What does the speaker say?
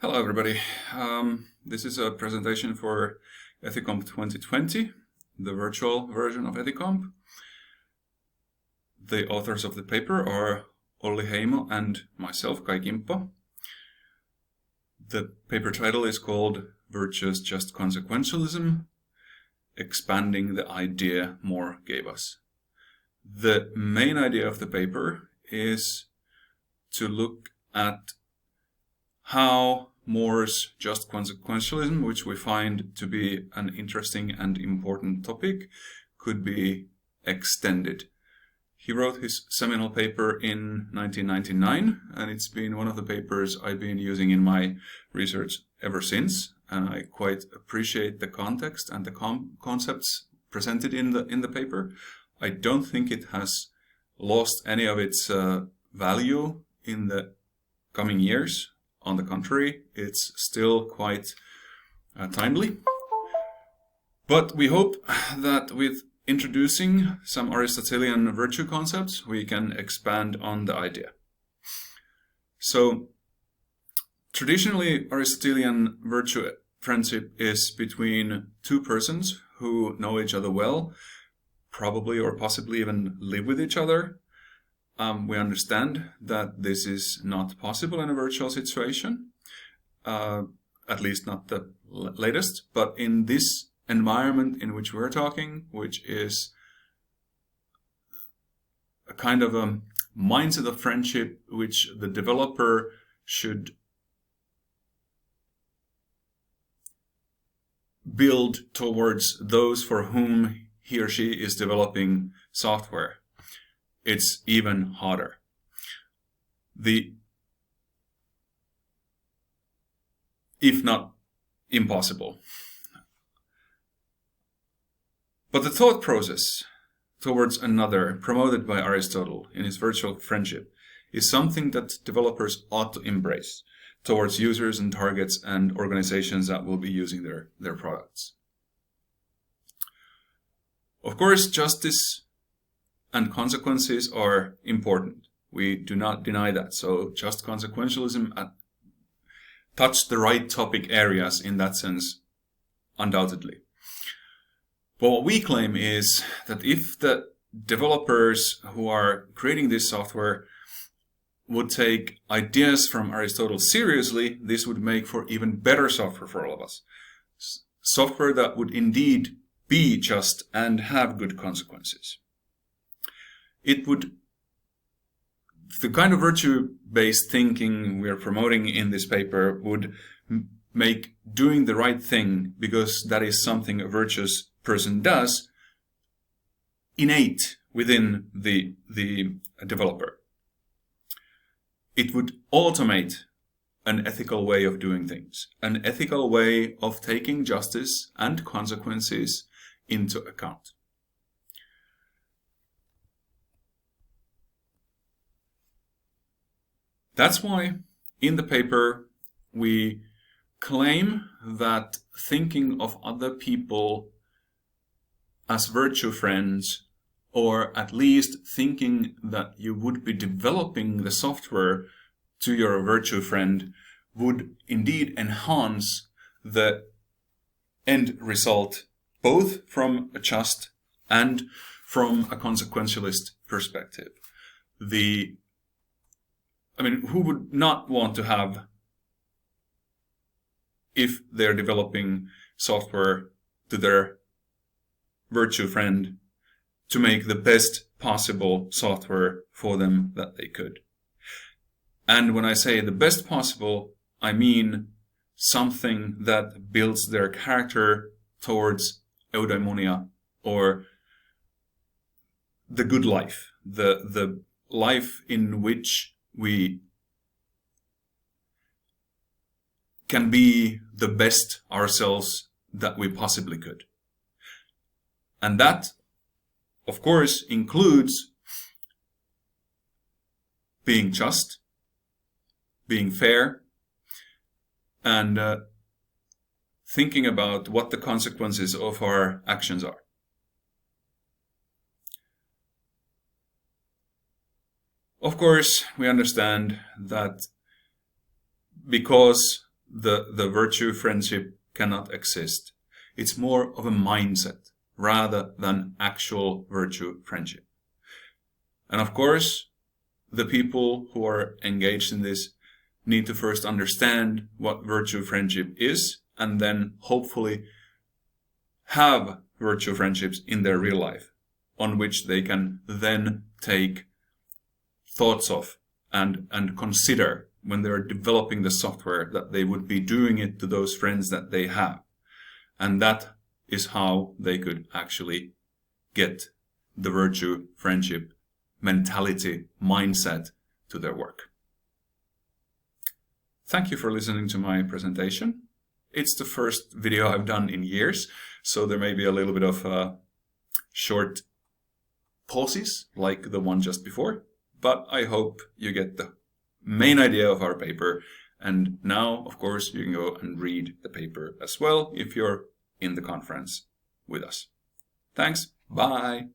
Hello everybody. This is a presentation for Ethicomp 2020, the virtual version of Ethicomp. The authors of the paper are Olli Heimo and myself, Kai Kimppa. The paper title is called Virtuous Just Consequentialism, Expanding the Idea More Gave Us. The main idea of the paper is to look at how Moore's just consequentialism, which we find to be an interesting and important topic, could be extended. He wrote his seminal paper in 1999, and it's been one of the papers I've been using in my research ever since, and I quite appreciate the context and the concepts presented in the paper. I don't think it has lost any of its value in the coming years. On the contrary, it's still quite timely. But we hope that with introducing some Aristotelian virtue concepts, we can expand on the idea. So, traditionally, Aristotelian virtue friendship is between two persons who know each other well, probably or possibly even live with each other. We understand that this is not possible in a virtual situation, at least not the latest, but in this environment in which we're talking, which is a kind of a mindset of friendship which the developer should build towards those for whom he or she is developing software, it's even harder. If not impossible. But the thought process towards another, promoted by Aristotle in his virtual friendship, is something that developers ought to embrace towards users and targets and organizations that will be using their products. Of course, justice and consequences are important. We do not deny that. So just consequentialism touched the right topic areas in that sense, undoubtedly. But what we claim is that if the developers who are creating this software would take ideas from Aristotle seriously, this would make for even better software for all of us. Software that would indeed be just and have good consequences. The kind of virtue-based thinking we are promoting in this paper would make doing the right thing, because that is something a virtuous person does, innate within the developer. It would automate an ethical way of doing things, an ethical way of taking justice and consequences into account. That's why in the paper we claim that thinking of other people as virtue friends, or at least thinking that you would be developing the software to your virtue friend, would indeed enhance the end result, both from a just and from a consequentialist perspective. Who would not want to have, if they're developing software to their virtue friend, to make the best possible software for them that they could? And when I say the best possible, I mean something that builds their character towards eudaimonia, or the good life, the life in which we can be the best ourselves that we possibly could. And that, of course, includes being just, being fair, and thinking about what the consequences of our actions are. Of course, we understand that because the virtue friendship cannot exist. It's more of a mindset rather than actual virtue friendship. And of course, the people who are engaged in this need to first understand what virtue friendship is, and then hopefully have virtue friendships in their real life, on which they can then take thoughts of and consider when they're developing the software that they would be doing it to those friends that they have. And that is how they could actually get the virtue friendship mentality, mindset to their work. Thank you for listening to my presentation. It's the first video I've done in years, so there may be a little bit of short pauses like the one just before, but I hope you get the main idea of our paper. And now, of course, you can go and read the paper as well if you're in the conference with us. Thanks. Bye.